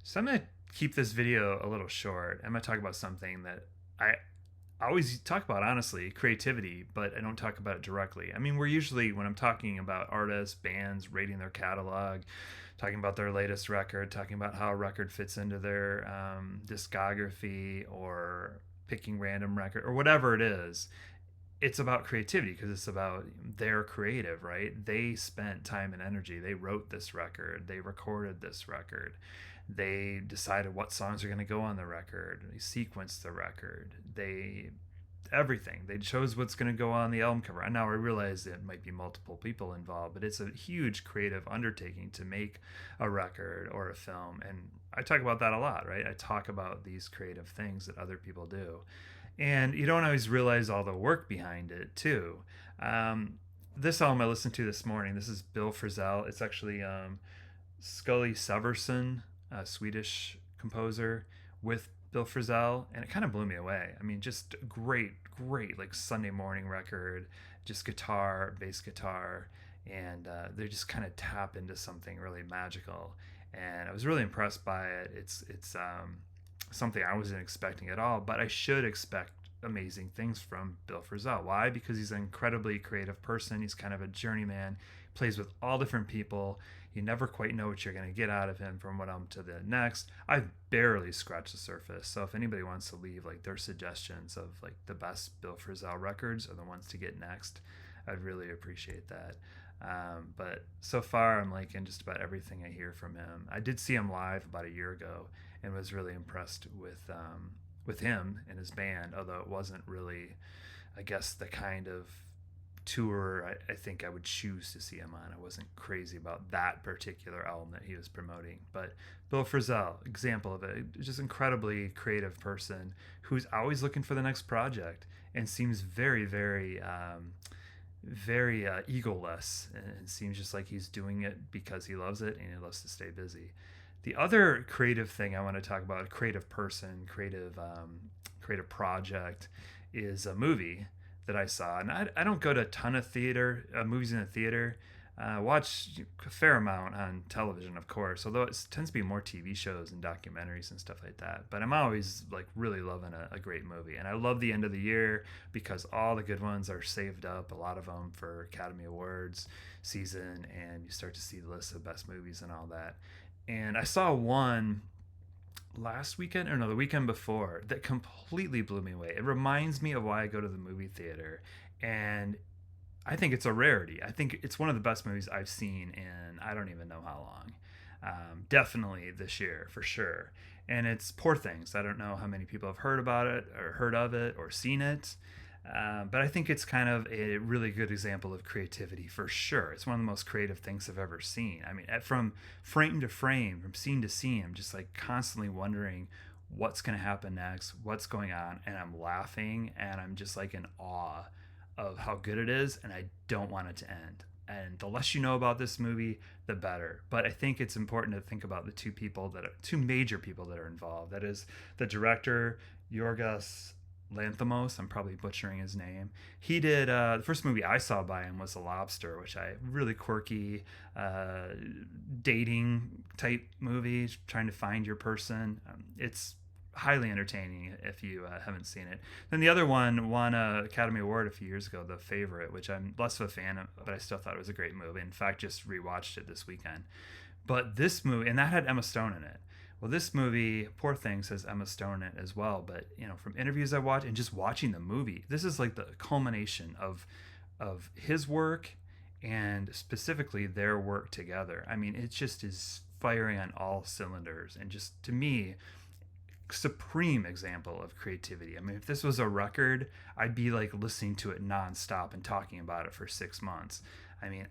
So I'm going to keep this video a little short. I'm going to talk about something that I always talk about, honestly, creativity, but I don't talk about it directly. I mean, we're usually, when I'm talking about artists, bands, rating their catalog, talking about their latest record, talking about how a record fits into their discography, or picking random record, or whatever it is, it's about creativity because it's about their creative, right? They spent time and energy. They wrote this record. They recorded this record. They decided what songs are going to go on the record. They sequenced the record. They everything. They chose what's going to go on the album cover. And now I realize it might be multiple people involved, but it's a huge creative undertaking to make a record or a film. And I talk about that a lot, right? I talk about these creative things that other people do. And you don't always realize all the work behind it, too. This album I listened to this morning, this is Bill Frisell. It's actually Scully Severson, a Swedish composer, with Bill Frisell, and it kind of blew me away. I mean, just great, like Sunday morning record, just guitar, bass guitar, and they just kind of tap into something really magical. And I was really impressed by it. It's something I wasn't expecting at all, but I should expect amazing things from Bill Frisell. Why? Because he's an incredibly creative person. He's kind of a journeyman, plays with all different people. You never quite know what you're going to get out of him from one album to the next. I've barely scratched the surface. So if anybody wants to leave like their suggestions of like the best Bill Frisell records or the ones to get next, I'd really appreciate that. But so far, I'm liking just about everything I hear from him. I did see him live about a year ago and was really impressed with him and his band. Although it wasn't really, I guess, the kind of tour I think I would choose to see him on. I wasn't crazy about that particular album that he was promoting. But Bill Frisell, example of it, just incredibly creative person who's always looking for the next project and seems very egoless, and seems just like he's doing it because he loves it and he loves to stay busy. The other creative thing I want to talk about, creative person, creative project, is a movie that I saw. And I don't go to a ton of theater movies in the theater. Watch a fair amount on television, of course, although it tends to be more TV shows and documentaries and stuff like that. But I'm always like really loving a great movie. And I love the end of the year because all the good ones are saved up, a lot of them for Academy Awards season, and you start to see the list of best movies and all that. And I saw one last weekend, or no, the weekend before, that completely blew me away. It reminds me of why I go to the movie theater, and I think it's a rarity. I think it's one of the best movies I've seen in I don't even know how long. Definitely this year for sure. And it's Poor Things. I don't know how many people have heard about it or heard of it or seen it. But I think it's kind of a really good example of creativity for sure. It's one of the most creative things I've ever seen. I mean, from frame to frame, from scene to scene, I'm just like constantly wondering what's going to happen next, what's going on, and I'm laughing and I'm just like in awe of how good it is, and I don't want it to end. And the less you know about this movie, the better. But I think it's important to think about the two major people that are involved. That is the director, Yorgos Lanthimos. I'm probably butchering his name. He did the first movie I saw by him was The Lobster, which I really quirky dating type movie, trying to find your person. It's highly entertaining if you haven't seen it. Then the other one won an Academy Award a few years ago, The Favorite, which I'm less of a fan of, but I still thought it was a great movie. In fact, just rewatched it this weekend. But this movie, and that had Emma Stone in it. Well, this movie, Poor Things, has Emma Stone in it as well. But from interviews I watched and just watching the movie, this is like the culmination of his work and specifically their work together. I mean, it just is firing on all cylinders, and just to me, supreme example of creativity. I mean, if this was a record, I'd be like listening to it nonstop and talking about it for 6 months. I mean,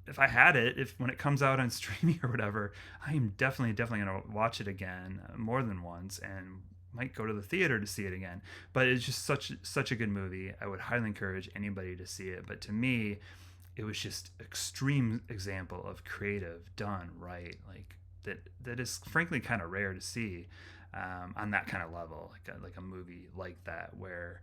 if I had it, if when it comes out on streaming or whatever, I am definitely going to watch it again more than once, and might go to the theater to see it again. But it's just such a good movie. I would highly encourage anybody to see it. But to me, it was just extreme example of creative done right, like that is frankly kind of rare to see on that kind of level, like a movie like that where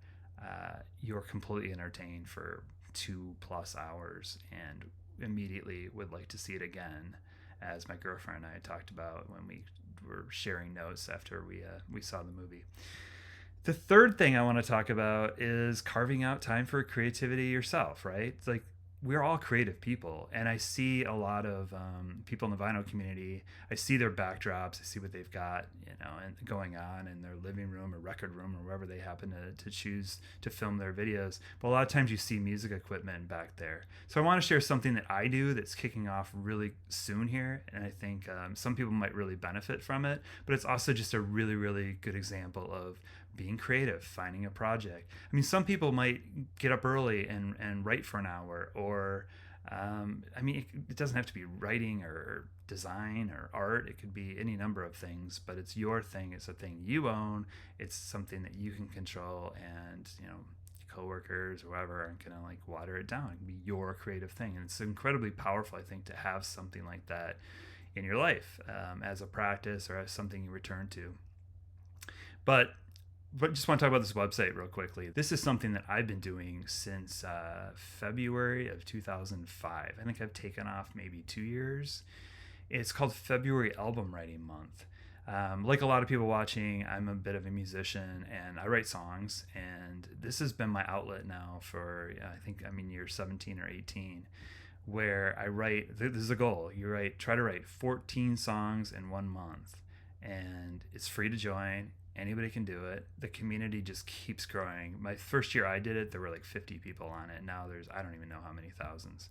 you're completely entertained for 2+ hours and immediately would like to see it again, as my girlfriend and I talked about when we were sharing notes after we saw the movie. The third thing I want to talk about is carving out time for creativity yourself, right? It's like we're all creative people, and I see a lot of people in the vinyl community. I see their backdrops, I see what they've got, and going on in their living room or record room or wherever they happen to choose to film their videos. But a lot of times you see music equipment back there. So I want to share something that I do that's kicking off really soon here, and I think some people might really benefit from it. But it's also just a really, really good example of being creative, finding a project. I mean, some people might get up early and write for an hour, or it doesn't have to be writing or design or art. It could be any number of things, but it's your thing. It's a thing you own. It's something that you can control, and coworkers or whoever aren't gonna like water it down. It can be your creative thing, and it's incredibly powerful, I think, to have something like that in your life as a practice or as something you return to. But just want to talk about this website real quickly. This is something that I've been doing since February of 2005. I think I've taken off maybe 2 years. It's called February Album Writing Month. Like a lot of people watching, I'm a bit of a musician and I write songs. And this has been my outlet now for, year 17 or 18, where I write, this is a goal. Try to write 14 songs in 1 month. And it's free to join. Anybody can do it. The community just keeps growing. My first year I did it, there were like 50 people on it. Now there's, I don't even know how many thousands,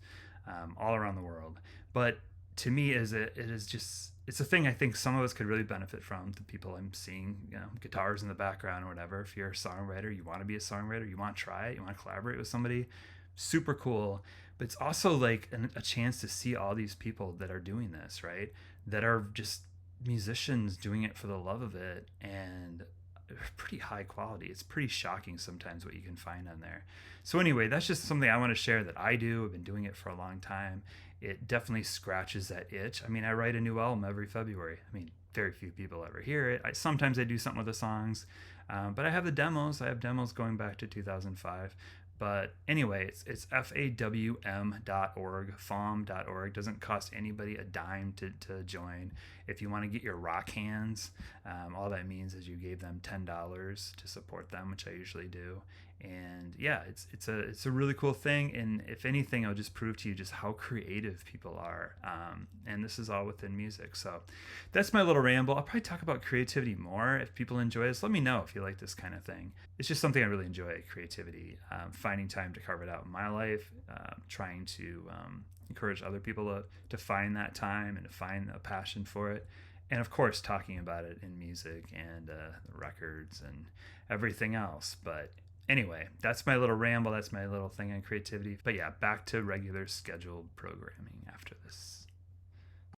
all around the world. But to me, it's a thing I think some of us could really benefit from. The people I'm seeing, guitars in the background or whatever. If you're a songwriter, you want to be a songwriter, you want to try it, you want to collaborate with somebody, super cool. But it's also like a chance to see all these people that are doing this, right? That are just musicians doing it for the love of it, and pretty high quality. It's pretty shocking sometimes what you can find on there. So anyway, that's just something I want to share that I do. I've been doing it for a long time. It definitely scratches that itch. I mean, I write a new album every February. I mean, very few people ever hear it. Sometimes I do something with the songs, but I have the demos. I have demos going back to 2005. But anyway, it's fawm.org, fawm.org. Doesn't cost anybody a dime to join. If you want to get your rock hands, all that means is you gave them $10 to support them, which I usually do. And yeah, it's a really cool thing. And if anything, it'll just prove to you just how creative people are. And this is all within music. So that's my little ramble. I'll probably talk about creativity more. If people enjoy this, let me know if you like this kind of thing. It's just something I really enjoy, creativity, finding time to carve it out in my life, trying to encourage other people to find that time and to find a passion for it. And of course, talking about it in music and the records and everything else. But anyway, that's my little ramble. That's my little thing on creativity. But yeah, back to regular scheduled programming after this.